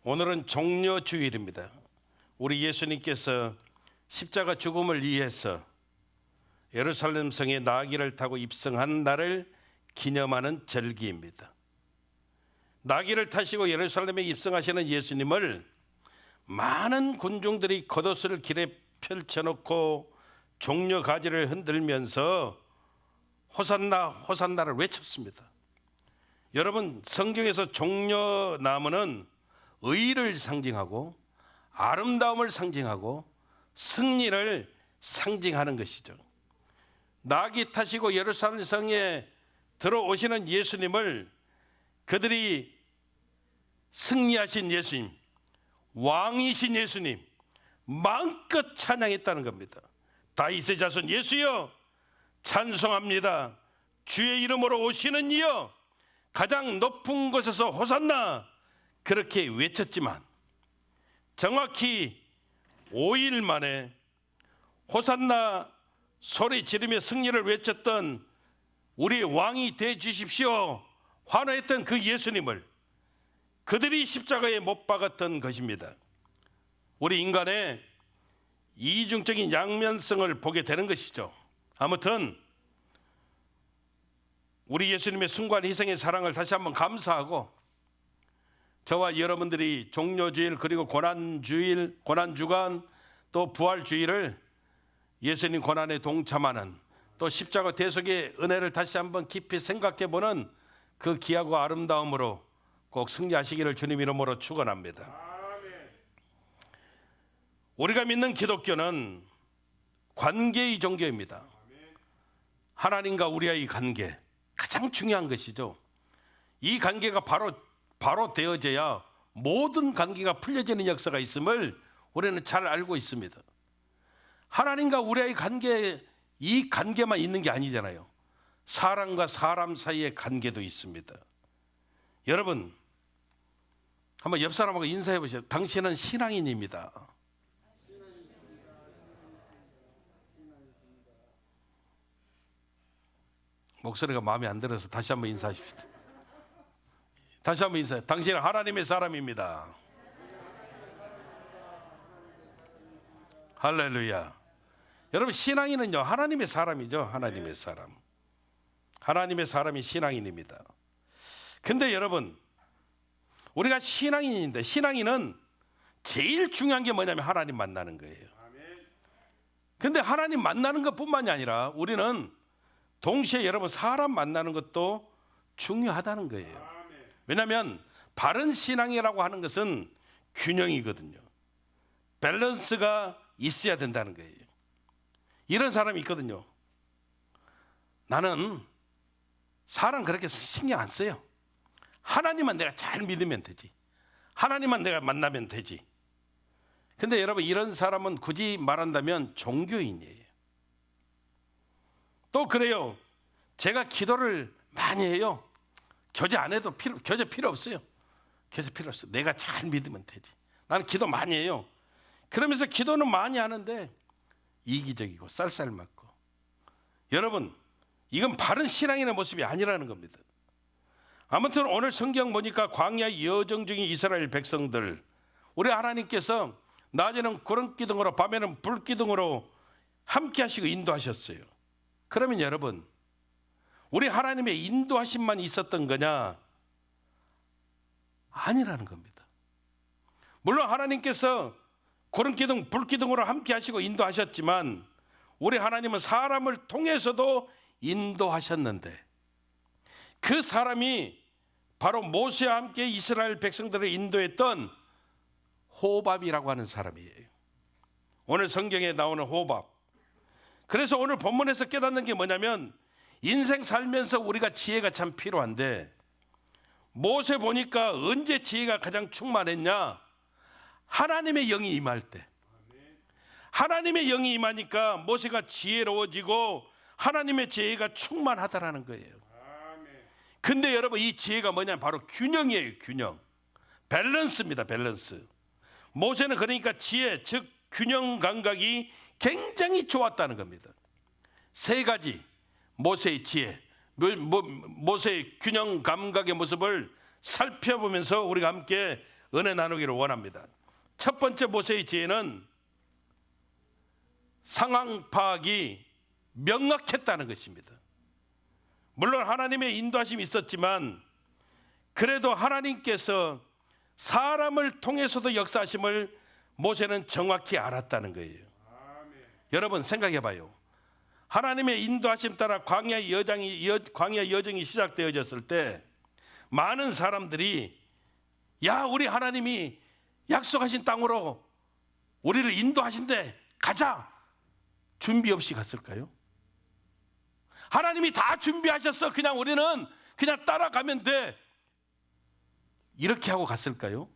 오늘은 종려주일입니다. 우리 예수님께서 십자가 죽음을 위해서 예루살렘 성에 나귀를 타고 입성한 날을 기념하는 절기입니다. 나귀를 타시고 예루살렘에 입성하시는 예수님을 많은 군중들이 겉옷을 길에 펼쳐놓고 종려 가지를 흔들면서 호산나 호산나를 외쳤습니다. 여러분, 성경에서 종려나무는 의를 상징하고 아름다움을 상징하고 승리를 상징하는 것이죠. 나귀 타시고 예루살렘 성에 들어오시는 예수님을 그들이 승리하신 예수님, 왕이신 예수님 마음껏 찬양했다는 겁니다. 다윗의 자손 예수여 찬송합니다. 주의 이름으로 오시는 이여 가장 높은 곳에서 호산나, 그렇게 외쳤지만 정확히 5일 만에 호산나 소리 지르며 승리를 외쳤던 우리 왕이 되어 주십시오 환호했던 그 예수님을 그들이 십자가에 못 박았던 것입니다. 우리 인간의 이중적인 양면성을 보게 되는 것이죠. 아무튼 우리 예수님의 숭고한 희생의 사랑을 다시 한번 감사하고, 저와 여러분들이 종려주일 그리고 고난주일, 고난주간 또 부활주일을 예수님 고난에 동참하는, 또 십자가 대속의 은혜를 다시 한번 깊이 생각해보는 그 귀하고 아름다움으로 꼭 승리하시기를 주님 이름으로 축원합니다. 우리가 믿는 기독교는 관계의 종교입니다. 하나님과 우리의 관계, 가장 중요한 것이죠. 이 관계가 바로 되어져야 모든 관계가 풀려지는 역사가 있음을 우리는 잘 알고 있습니다. 하나님과 우리의 관계, 이 관계만 있는 게 아니잖아요. 사람과 사람 사이의 관계도 있습니다. 여러분, 한번 옆 사람하고 인사해 보세요. 당신은 신앙인입니다. 목소리가 마음에 안 들어서 다시 한번 인사하십시오. 다시 한번 인사해. 당신은 하나님의 사람입니다. 할렐루야. 여러분, 신앙인은요 하나님의 사람이죠. 하나님의 사람. 하나님의 사람이 신앙인입니다. 근데 여러분, 우리가 신앙인인데 신앙인은 제일 중요한 게 뭐냐면 하나님 만나는 거예요. 근데 하나님 만나는 것뿐만이 아니라 우리는 동시에 여러분 사람 만나는 것도 중요하다는 거예요. 왜냐하면 바른 신앙이라고 하는 것은 균형이거든요. 밸런스가 있어야 된다는 거예요. 이런 사람이 있거든요. 나는 사람 그렇게 신경 안 써요. 하나님만 내가 잘 믿으면 되지. 하나님만 내가 만나면 되지. 근데 여러분, 이런 사람은 굳이 말한다면 종교인이에요. 또 그래요. 제가 기도를 많이 해요. 교제 안 해도 교제 필요 없어요. 교제 필요 없어요. 내가 잘 믿으면 되지. 나는 기도 많이 해요. 그러면서 기도는 많이 하는데 이기적이고 쌀쌀맞고. 여러분, 이건 바른 신앙인의 모습이 아니라는 겁니다. 아무튼 오늘 성경 보니까 광야 여정 중인 이스라엘 백성들, 우리 하나님께서 낮에는 구름기둥으로 밤에는 불기둥으로 함께 하시고 인도하셨어요. 그러면 여러분, 우리 하나님의 인도하심만 있었던 거냐? 아니라는 겁니다. 물론 하나님께서 구름기둥, 불기둥으로 함께 하시고 인도하셨지만 우리 하나님은 사람을 통해서도 인도하셨는데, 그 사람이 바로 모세와 함께 이스라엘 백성들을 인도했던 호밥이라고 하는 사람이에요. 오늘 성경에 나오는 호밥. 그래서 오늘 본문에서 깨닫는 게 뭐냐면, 인생 살면서 우리가 지혜가 참 필요한데, 모세 보니까 언제 지혜가 가장 충만했냐? 하나님의 영이 임할 때. 하나님의 영이 임하니까 모세가 지혜로워지고 하나님의 지혜가 충만하다라는 거예요. 근데 여러분, 이 지혜가 뭐냐면 바로 균형이에요. 균형. 밸런스입니다. 밸런스. 모세는 그러니까 지혜, 즉 균형 감각이 굉장히 좋았다는 겁니다. 세 가지 모세의 지혜, 모세의 균형 감각의 모습을 살펴보면서 우리가 함께 은혜 나누기를 원합니다. 첫 번째 모세의 지혜는 상황 파악이 명확했다는 것입니다. 물론 하나님의 인도하심이 있었지만 그래도 하나님께서 사람을 통해서도 역사하심을 모세는 정확히 알았다는 거예요. 여러분 생각해 봐요. 하나님의 인도하심 따라 광야 여정이 시작되어졌을 때 많은 사람들이 야, 우리 하나님이 약속하신 땅으로 우리를 인도하신대, 가자, 준비 없이 갔을까요? 하나님이 다 준비하셨어, 그냥 우리는 그냥 따라가면 돼, 이렇게 하고 갔을까요?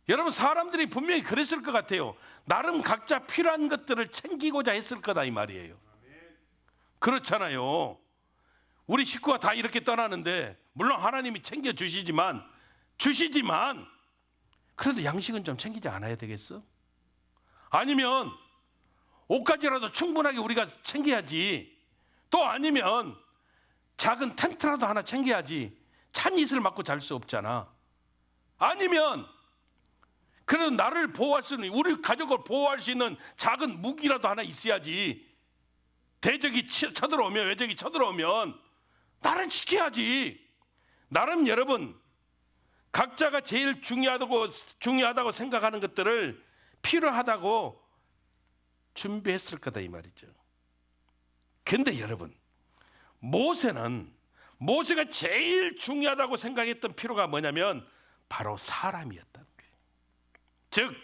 여러분, 사람들이 분명히 그랬을 것 같아요. 나름 각자 필요한 것들을 챙기고자 했을 거다 이 말이에요. 그렇잖아요. 우리 식구가 다 이렇게 떠나는데 물론 하나님이 챙겨주시지만 그래도 양식은 좀 챙기지 않아야 되겠어? 아니면 옷가지라도 충분하게 우리가 챙겨야지. 또 아니면 작은 텐트라도 하나 챙겨야지. 찬 이슬 맞고 잘 수 없잖아. 아니면 그래도 나를 보호할 수 있는, 우리 가족을 보호할 수 있는 작은 무기라도 하나 있어야지. 대적이 쳐들어오면, 외적이 쳐들어오면 나를 지켜야지. 나름 여러분 각자가 제일 중요하다고 생각하는 것들을 필요하다고 준비했을 거다 이 말이죠. 근데 여러분, 모세가 제일 중요하다고 생각했던 필요가 뭐냐면 바로 사람이었다는 거예요. 즉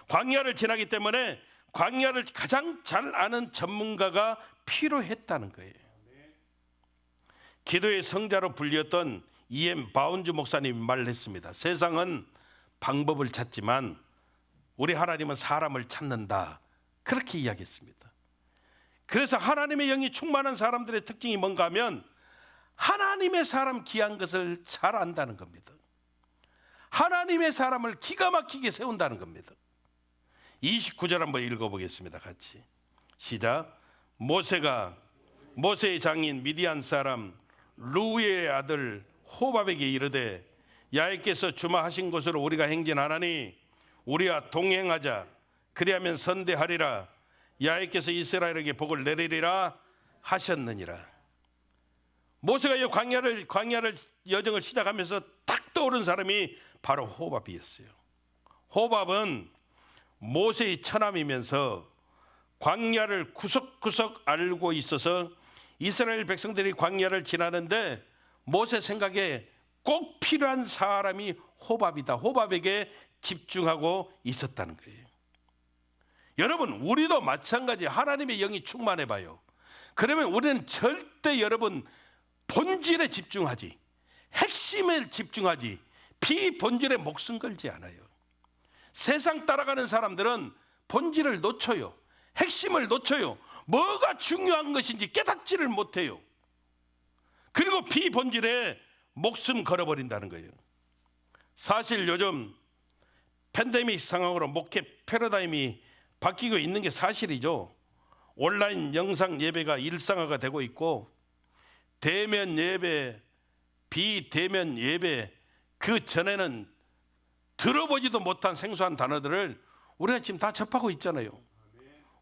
광야를 지나기 때문에 광야를 가장 잘 아는 전문가가 필요했다는 거예요. 기도의 성자로 불렸던 E.M. 바운즈 목사님이 말을 했습니다. 세상은 방법을 찾지만 우리 하나님은 사람을 찾는다, 그렇게 이야기했습니다. 그래서 하나님의 영이 충만한 사람들의 특징이 뭔가 하면 하나님의 사람 귀한 것을 잘 안다는 겁니다. 하나님의 사람을 기가 막히게 세운다는 겁니다. 29절 한번 읽어보겠습니다. 같이 시작. 모세의 장인 미디안 사람 루의 아들 호밥에게 이르되 야훼께서 주마하신 곳으로 우리가 행진하나니 우리와 동행하자. 그리하면 선대하리라. 야훼께서 이스라엘에게 복을 내리리라 하셨느니라. 모세가 이 광야를 여정을 시작하면서 딱 떠오른 사람이 바로 호밥이었어요. 호밥은 모세의 처남이면서 광야를 구석구석 알고 있어서 이스라엘 백성들이 광야를 지나는데 모세 생각에 꼭 필요한 사람이 호밥이다, 호밥에게 집중하고 있었다는 거예요. 여러분, 우리도 마찬가지 하나님의 영이 충만해 봐요. 그러면 우리는 절대 여러분 본질에 집중하지, 핵심에 집중하지, 비본질에 목숨 걸지 않아요. 세상 따라가는 사람들은 본질을 놓쳐요. 핵심을 놓쳐요. 뭐가 중요한 것인지 깨닫지를 못해요. 그리고 비본질에 목숨 걸어버린다는 거예요. 사실 요즘 팬데믹 상황으로 목회 패러다임이 바뀌고 있는 게 사실이죠. 온라인 영상 예배가 일상화가 되고 있고 대면 예배, 비대면 예배, 그 전에는 들어보지도 못한 생소한 단어들을 우리가 지금 다 접하고 있잖아요.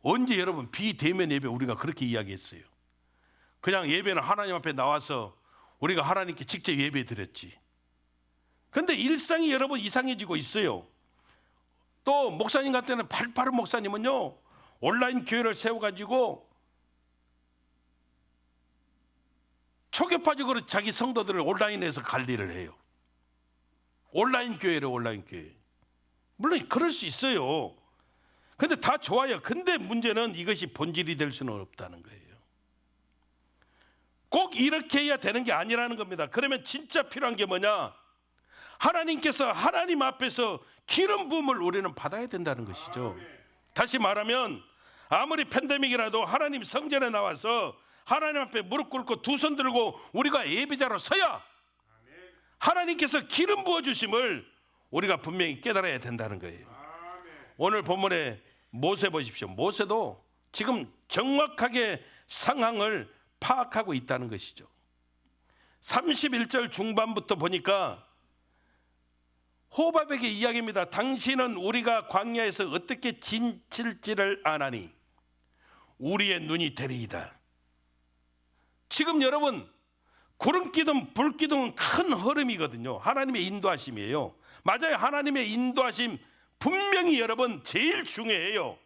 언제 여러분 비대면 예배 우리가 그렇게 이야기했어요? 그냥 예배는 하나님 앞에 나와서 우리가 하나님께 직접 예배 드렸지. 근데 일상이 여러분 이상해지고 있어요. 또 목사님 같은 때는 발빠른 목사님은요 온라인 교회를 세워가지고 초교파적으로 자기 성도들을 온라인에서 관리를 해요. 온라인 교회를 온라인 교회. 물론 그럴 수 있어요. 근데 다 좋아요. 근데 문제는 이것이 본질이 될 수는 없다는 거예요. 꼭 이렇게 해야 되는 게 아니라는 겁니다. 그러면 진짜 필요한 게 뭐냐? 하나님께서 하나님 앞에서 기름 부음을 우리는 받아야 된다는 것이죠. 다시 말하면 아무리 팬데믹이라도 하나님 성전에 나와서 하나님 앞에 무릎 꿇고 두 손 들고 우리가 예배자로 서야 하나님께서 기름 부어주심을 우리가 분명히 깨달아야 된다는 거예요. 오늘 본문에 모세 보십시오. 모세도 지금 정확하게 상황을 파악하고 있다는 것이죠. 31절 중반부터 보니까 호밥에게 이야기입니다. 당신은 우리가 광야에서 어떻게 지칠지를 아나니 우리의 눈이 되리이다. 지금 여러분, 구름기둥 불기둥은 큰 흐름이거든요. 하나님의 인도하심이에요. 맞아요. 하나님의 인도하심 분명히 여러분 제일 중요해요.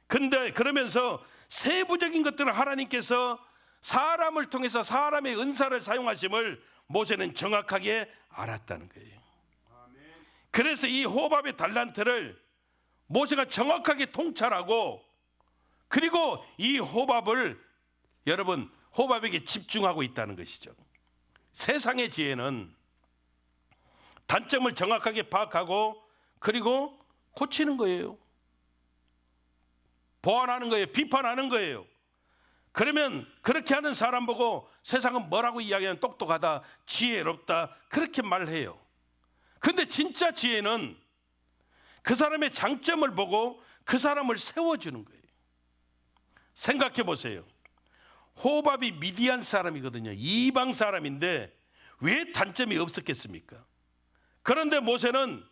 근데 그러면서 세부적인 것들을 하나님께서 사람을 통해서 사람의 은사를 사용하심을 모세는 정확하게 알았다는 거예요. 그래서 이 호밥의 달란트를 모세가 정확하게 통찰하고, 그리고 이 호밥을 여러분 호밥에게 집중하고 있다는 것이죠. 세상의 지혜는 단점을 정확하게 파악하고 그리고 고치는 거예요. 보완하는 거예요. 비판하는 거예요. 그러면 그렇게 하는 사람 보고 세상은 뭐라고 이야기하면 똑똑하다, 지혜롭다, 그렇게 말해요. 근데 진짜 지혜는 그 사람의 장점을 보고 그 사람을 세워주는 거예요. 생각해 보세요. 호밥이 미디안 사람이거든요. 이방 사람인데 왜 단점이 없었겠습니까? 그런데 모세는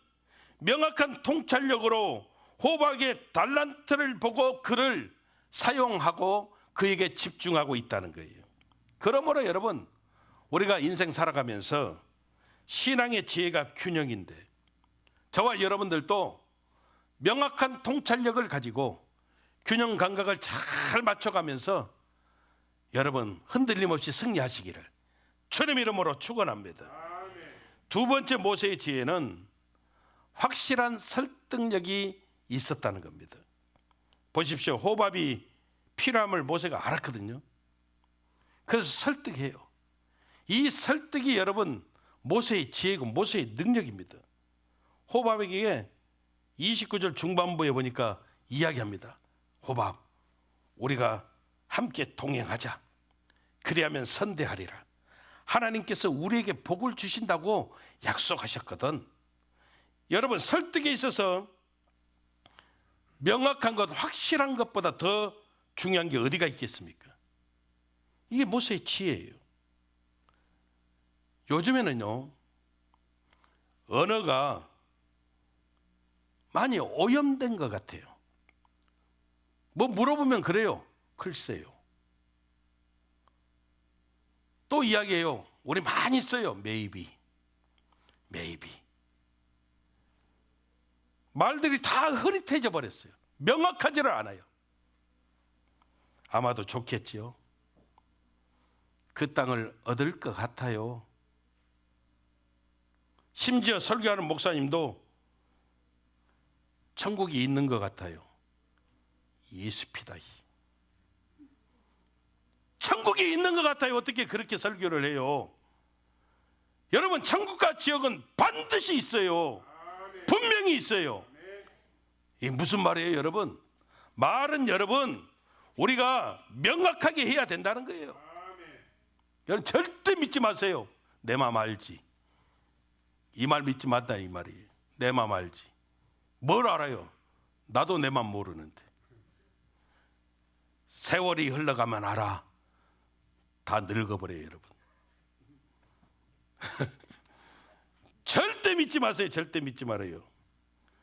명확한 통찰력으로 호밥의 달란트를 보고 그를 사용하고 그에게 집중하고 있다는 거예요. 그러므로 여러분, 우리가 인생 살아가면서 신앙의 지혜가 균형인데, 저와 여러분들도 명확한 통찰력을 가지고 균형 감각을 잘 맞춰가면서 여러분 흔들림 없이 승리하시기를 주님 이름으로 축원합니다. 두 번째 모세의 지혜는 확실한 설득력이 있었다는 겁니다. 보십시오. 호밥이 필요함을 모세가 알았거든요. 그래서 설득해요. 이 설득이 여러분 모세의 지혜고 모세의 능력입니다. 호밥에게 29절 중반부에 보니까 이야기합니다. 호밥, 우리가 함께 동행하자. 그리하면 선대하리라. 하나님께서 우리에게 복을 주신다고 약속하셨거든. 여러분, 설득에 있어서 명확한 것, 확실한 것보다 더 중요한 게 어디가 있겠습니까? 이게 모세의 지혜예요. 요즘에는요, 언어가 많이 오염된 것 같아요. 뭐 물어보면 그래요. 글쎄요. 또 이야기해요. 우리 많이 써요. maybe. 말들이 다 흐릿해져 버렸어요. 명확하지를 않아요. 아마도 좋겠지요. 그 땅을 얻을 것 같아요. 심지어 설교하는 목사님도 천국이 있는 것 같아요. 예수피다. 천국이 있는 것 같아요. 어떻게 그렇게 설교를 해요? 여러분, 천국과 지옥은 반드시 있어요. 분명히 있어요. 이게 무슨 말이에요, 여러분? 말은 여러분 우리가 명확하게 해야 된다는 거예요. 여러분 절대 믿지 마세요. 내 맘 알지. 이 말 믿지 말다 이 말이에요. 내 맘 알지. 뭘 알아요? 나도 내 맘 모르는데. 세월이 흘러가면 알아. 다 늙어버려요, 여러분. 절대 믿지 마세요. 절대 믿지 말아요.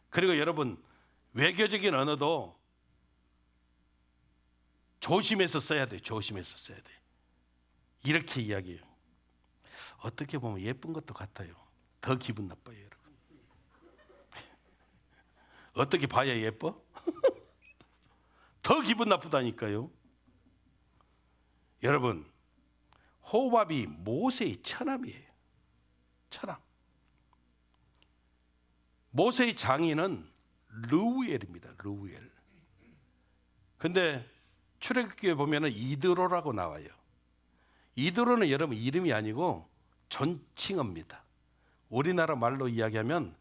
그리고 여러분, 외교적인 언어도 조심해서 써야 돼요. 조심해서 써야 돼요. 이렇게 이야기해요. 어떻게 보면 예쁜 것도 같아요. 더 기분 나빠요, 여러분. 어떻게 봐야 예뻐? 더 기분 나쁘다니까요. 여러분, 호밥이 모세의 처남이에요. 처남. 모세의 장인은 르우엘입니다. 르우엘. 근데 출애굽기에 보면은 이드로라고 나와요. 이드로는 여러분 이름이 아니고 존칭어입니다. 우리나라 말로 이야기하면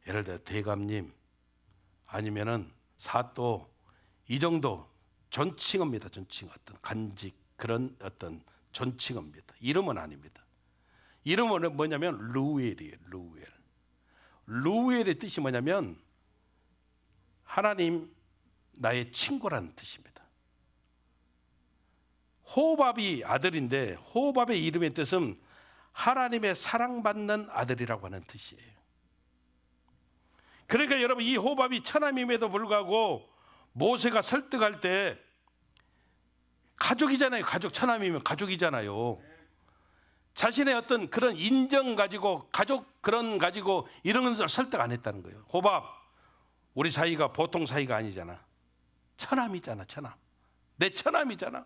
예를 들어 대감님 아니면은 사또 이 정도 존칭어입니다. 존칭어, 어떤 간직 그런 어떤 존칭어입니다. 이름은 아닙니다. 이름은 뭐냐면 르우엘이에요. 르우엘. 르우엘의 뜻이 뭐냐면 하나님 나의 친구라는 뜻입니다. 호밥이 아들인데 호밥의 이름의 뜻은 하나님의 사랑받는 아들이라고 하는 뜻이에요. 그러니까 여러분, 이 호밥이 처남임에도 불구하고 모세가 설득할 때, 가족이잖아요. 가족, 처남이면 가족이잖아요. 자신의 어떤 그런 인정 가지고, 가족 그런 가지고 이런 것을 설득 안 했다는 거예요. 호밥, 우리 사이가 보통 사이가 아니잖아. 처남이잖아. 처남, 내 처남이잖아.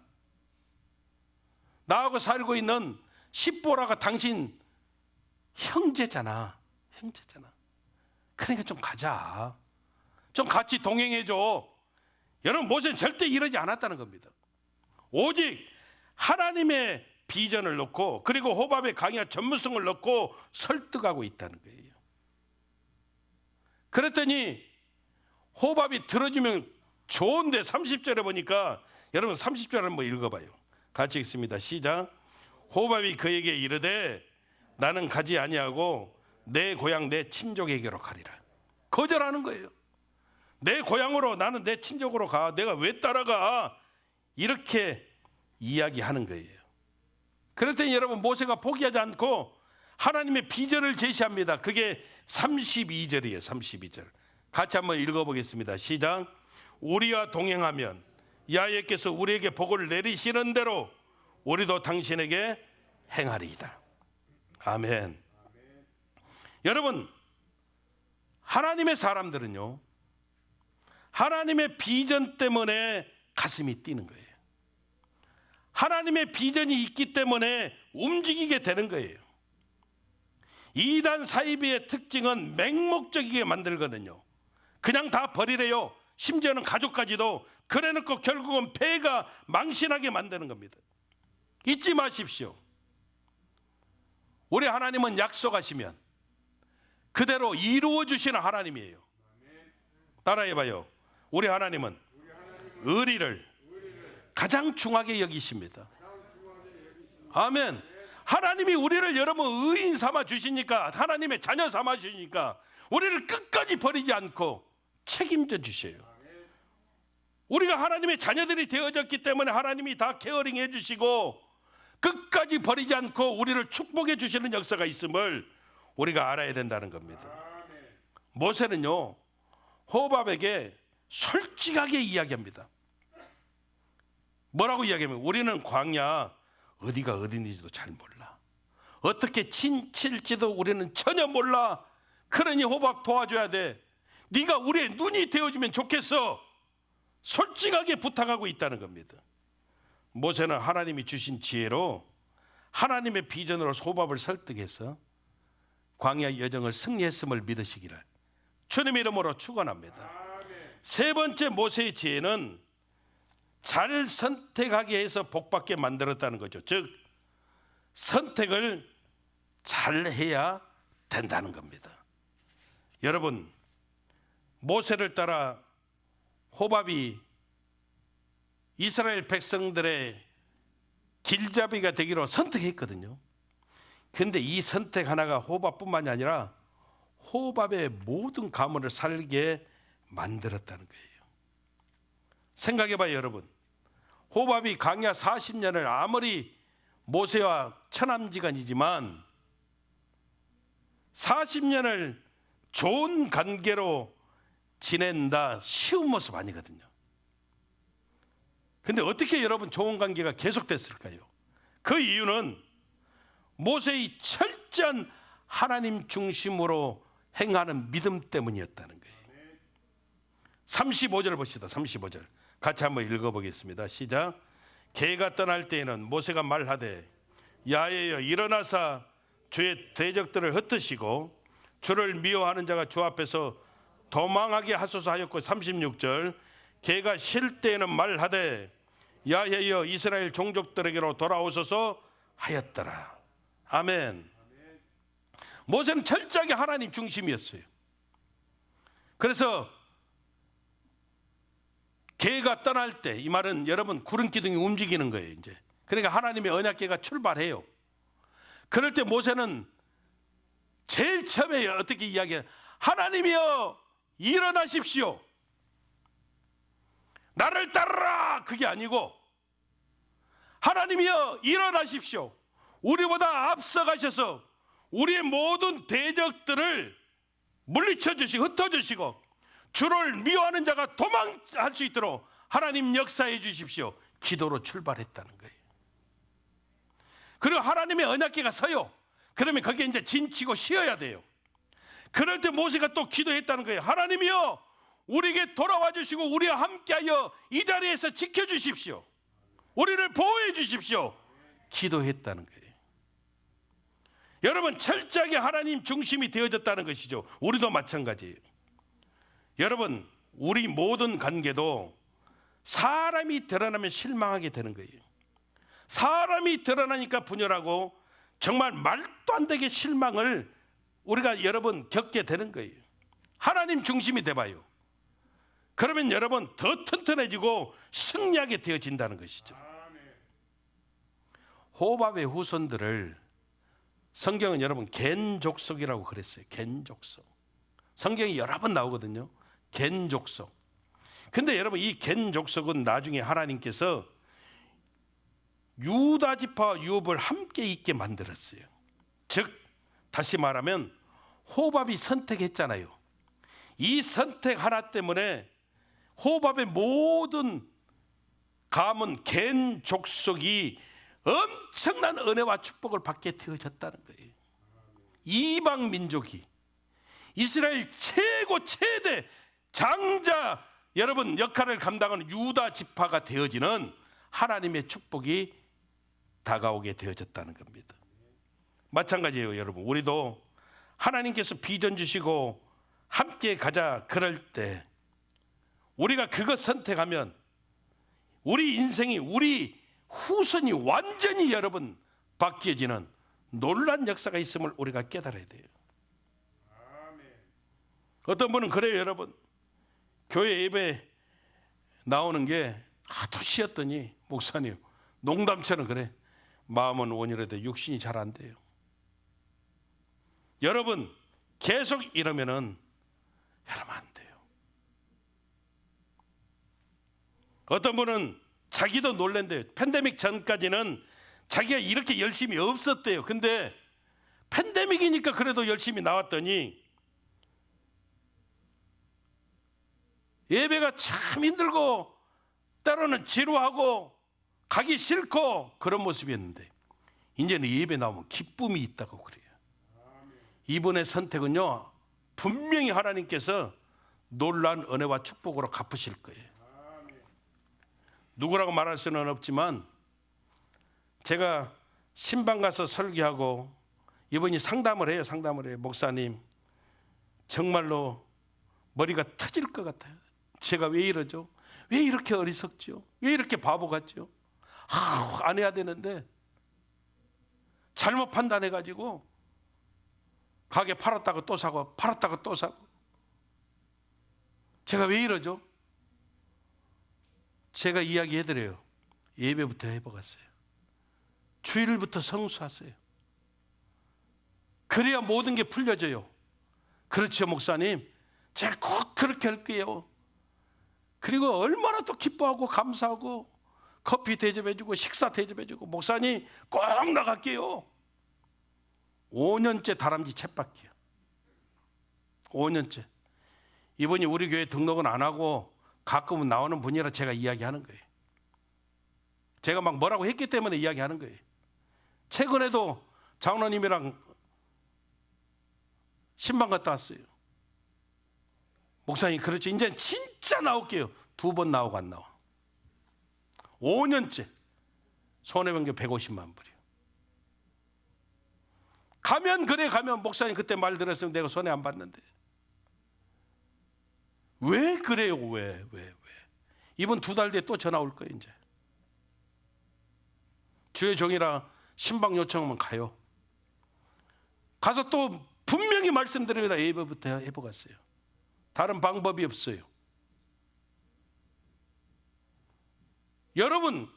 나하고 살고 있는 십보라가 당신 형제잖아. 형제잖아. 그러니까 좀 가자. 좀 같이 동행해줘. 여러분, 모세는 절대 이러지 않았다는 겁니다. 오직 하나님의 비전을 놓고, 그리고 호밥의 강의와 전문성을 놓고 설득하고 있다는 거예요. 그랬더니 호밥이 들어주면 좋은데, 30절에 보니까, 여러분 30절 한번 읽어봐요. 같이 읽습니다. 시작. 호밥이 그에게 이르되 나는 가지 아니하고 내 고향 내 친족에게로 가리라. 거절하는 거예요. 내 고향으로, 나는 내 친족으로 가. 내가 왜 따라가? 이렇게 이야기하는 거예요. 그랬더니 여러분, 모세가 포기하지 않고 하나님의 비전을 제시합니다. 그게 32절이에요. 32절. 같이 한번 읽어보겠습니다. 시작. 우리와 동행하면 야훼께서 우리에게 복을 내리시는 대로 우리도 당신에게 행하리이다. 아멘. 여러분, 하나님의 사람들은요, 하나님의 비전 때문에 가슴이 뛰는 거예요. 하나님의 비전이 있기 때문에 움직이게 되는 거예요. 이단 사이비의 특징은 맹목적이게 만들거든요. 그냥 다 버리래요. 심지어는 가족까지도. 그래놓고 결국은 폐가 망신하게 만드는 겁니다. 잊지 마십시오. 우리 하나님은 약속하시면 그대로 이루어 주시는 하나님이에요. 따라해봐요. 우리 하나님은 의리를 가장 중하게 여기십니다. 아멘. 하나님이 우리를 여러분 의인 삼아 주시니까, 하나님의 자녀 삼아 주시니까 우리를 끝까지 버리지 않고 책임져 주셔요. 우리가 하나님의 자녀들이 되어졌기 때문에 하나님이 다 케어링 해주시고 끝까지 버리지 않고 우리를 축복해 주시는 역사가 있음을 우리가 알아야 된다는 겁니다. 모세는요, 호밥에게 솔직하게 이야기합니다. 뭐라고 이야기하면, 우리는 광야 어디가 어딘지도 잘 몰라. 어떻게 친칠지도 우리는 전혀 몰라. 그러니 호밥 도와줘야 돼. 네가 우리의 눈이 되어주면 좋겠어. 솔직하게 부탁하고 있다는 겁니다. 모세는 하나님이 주신 지혜로 하나님의 비전으로 호밥을 설득해서 광야 여정을 승리했음을 믿으시기를 주님의 이름으로 축원합니다. 세 번째 모세의 지혜는 잘 선택하게 해서 복받게 만들었다는 거죠. 즉, 선택을 잘 해야 된다는 겁니다. 여러분, 모세를 따라 호밥이 이스라엘 백성들의 길잡이가 되기로 선택했거든요. 그런데 이 선택 하나가 호밥뿐만이 아니라 호밥의 모든 가문을 살게 만들었다는 거예요. 생각해봐요, 여러분. 호밥이 광야 40년을 아무리 모세와 처남지간이지만 40년을 좋은 관계로 지낸다 쉬운 모습 아니거든요. 근데 어떻게 여러분 좋은 관계가 계속됐을까요? 그 이유는 모세의 철저한 하나님 중심으로 행하는 믿음 때문이었다는 거예요. 35절 봅시다. 35절 같이 한번 읽어보겠습니다. 시작. 개가 떠날 때에는 모세가 말하되 야훼여 일어나사 주의 대적들을 흩으시고 주를 미워하는 자가 주 앞에서 도망하게 하소서 하였고, 36절 개가 쉴 때에는 말하되 야훼여 이스라엘 종족들에게로 돌아오소서 하였더라. 아멘. 모세는 철저하게 하나님 중심이었어요. 그래서 개가 떠날 때, 이 말은 여러분 구름 기둥이 움직이는 거예요. 이제 그러니까 하나님의 언약궤가 출발해요. 그럴 때 모세는 제일 처음에 어떻게 이야기해요? 하나님이여 일어나십시오. 나를 따르라. 그게 아니고 하나님이여 일어나십시오. 우리보다 앞서가셔서 우리의 모든 대적들을 물리쳐 주시고 흩어주시고 주를 미워하는 자가 도망할 수 있도록 하나님 역사해 주십시오. 기도로 출발했다는 거예요. 그리고 하나님의 언약궤가 서요. 그러면 거기에 이제 진치고 쉬어야 돼요. 그럴 때 모세가 또 기도했다는 거예요. 하나님이여, 우리에게 돌아와 주시고 우리와 함께하여 이 자리에서 지켜주십시오. 우리를 보호해 주십시오. 기도했다는 거예요. 여러분, 철저하게 하나님 중심이 되어졌다는 것이죠. 우리도 마찬가지예요. 여러분, 우리 모든 관계도 사람이 드러나면 실망하게 되는 거예요. 사람이 드러나니까 분열하고 정말 말도 안 되게 실망을 우리가 여러분 겪게 되는 거예요. 하나님 중심이 돼봐요. 그러면 여러분 더 튼튼해지고 승리하게 되어진다는 것이죠. 호밥의 후손들을 성경은 여러분 겐족속이라고 그랬어요. 겐족속. 성경이 여러 번 나오거든요. 겐족속. 근데 여러분 이 겐족속은 나중에 하나님께서 유다 지파와 유업을 함께 있게 만들었어요. 즉 다시 말하면 호밥이 선택했잖아요. 이 선택 하나 때문에 호밥의 모든 가문 겐 족속이 엄청난 은혜와 축복을 받게 되어졌다는 거예요. 이방 민족이 이스라엘 최대 장자 여러분 역할을 감당하는 유다 지파가 되어지는 하나님의 축복이 다가오게 되어졌다는 겁니다. 마찬가지예요. 여러분, 우리도 하나님께서 비전 주시고 함께 가자 그럴 때 우리가 그거 선택하면 우리 인생이, 우리 후손이 완전히 여러분 바뀌어지는 놀라운 역사가 있음을 우리가 깨달아야 돼요. 어떤 분은 그래요. 여러분, 교회 예배 나오는 게 하도 쉬었더니 목사님 농담처럼 그래, 마음은 원이라도 육신이 잘 안 돼요. 여러분 계속 이러면은 여러분 안 돼요. 어떤 분은 자기도 놀란대요. 팬데믹 전까지는 자기가 이렇게 열심히 없었대요. 근데 팬데믹이니까 그래도 열심히 나왔더니 예배가 참 힘들고 때로는 지루하고 가기 싫고 그런 모습이었는데 이제는 예배 나오면 기쁨이 있다고 그래요. 이분의 선택은요 분명히 하나님께서 놀라운 은혜와 축복으로 갚으실 거예요. 누구라고 말할 수는 없지만 제가 신방 가서 설교하고 이분이 상담을 해요. 목사님 정말로 머리가 터질 것 같아요. 제가 왜 이러죠? 왜 이렇게 어리석죠? 왜 이렇게 바보 같죠? 안 해야 되는데 잘못 판단해가지고 가게 팔았다가 또 사고 팔았다가 또 사고 제가 왜 이러죠? 제가 이야기해드려요. 예배부터 해보겠어요. 주일부터 성수하세요. 그래야 모든 게 풀려져요. 그렇죠 목사님, 제가 꼭 그렇게 할게요. 그리고 얼마나 또 기뻐하고 감사하고 커피 대접해주고 식사 대접해주고 목사님 꼭 나갈게요. 5년째 다람쥐 챗바퀴야. 5년째. 이분이 우리 교회 등록은 안 하고 가끔은 나오는 분이라 제가 이야기하는 거예요. 제가 막 뭐라고 했기 때문에 이야기하는 거예요. 최근에도 장로님이랑 신방 갔다 왔어요. 목사님 그렇죠. 이제 진짜 나올게요. 2번 나오고 안 나와. 5년째 손해병기 150만 불이요. 가면 목사님 그때 말 들었으면 내가 손해 안 봤는데 왜 그래요? 왜? 이번 2달 뒤에 또 전화 올 거예요. 이제 주의 종이라 신방 요청하면 가요. 가서 또 분명히 말씀드립니다. 예배부터 해보겠어요. 다른 방법이 없어요. 여러분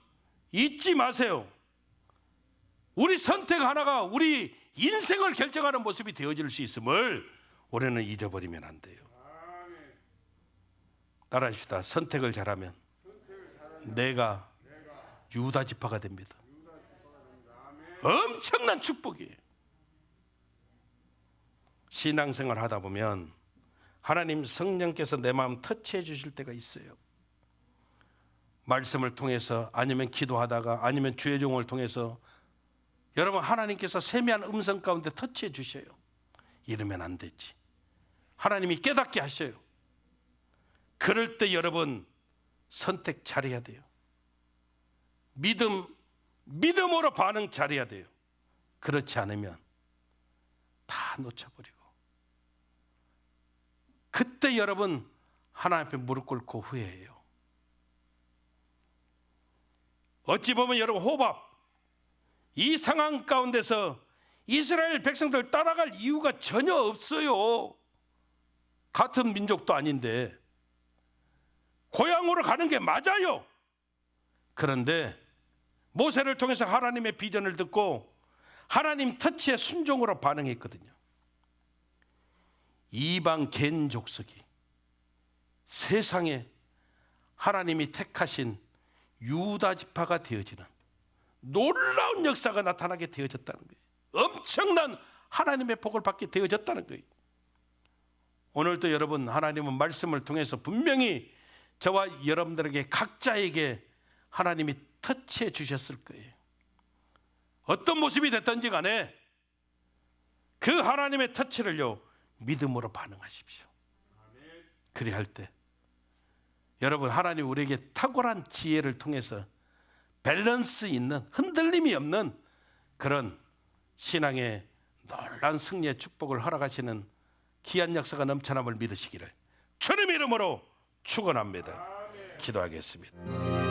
잊지 마세요. 우리 선택 하나가 우리 인생을 결정하는 모습이 되어질 수 있음을 우리는 잊어버리면 안 돼요. 따라합시다. 선택을 잘하면 내가 유다 지파가 됩니다. 엄청난 축복이에요. 신앙생활 하다 보면 하나님 성령께서 내 마음 터치해 주실 때가 있어요. 말씀을 통해서, 아니면 기도하다가, 아니면 주의 종을 통해서 여러분 하나님께서 세미한 음성 가운데 터치해 주셔요. 이러면 안 되지. 하나님이 깨닫게 하셔요. 그럴 때 여러분 선택 잘해야 돼요. 믿음으로 반응 잘해야 돼요. 그렇지 않으면 다 놓쳐버리고, 그때 여러분 하나님 앞에 무릎 꿇고 후회해요. 어찌 보면 여러분 호밥, 이 상황 가운데서 이스라엘 백성들 따라갈 이유가 전혀 없어요. 같은 민족도 아닌데 고향으로 가는 게 맞아요. 그런데 모세를 통해서 하나님의 비전을 듣고 하나님 터치에 순종으로 반응했거든요. 이방 겐 족속이 세상에 하나님이 택하신 유다 지파가 되어지는 놀라운 역사가 나타나게 되어졌다는 거예요. 엄청난 하나님의 복을 받게 되어졌다는 거예요. 오늘도 여러분 하나님은 말씀을 통해서 분명히 저와 여러분들에게 각자에게 하나님이 터치해 주셨을 거예요. 어떤 모습이 됐든지 간에 그 하나님의 터치를요 믿음으로 반응하십시오. 그리 할 때 여러분 하나님 우리에게 탁월한 지혜를 통해서 밸런스 있는, 흔들림이 없는 그런 신앙의 놀라운 승리의 축복을 허락하시는 귀한 역사가 넘쳐남을 믿으시기를 주님 이름으로 축원합니다. 기도하겠습니다.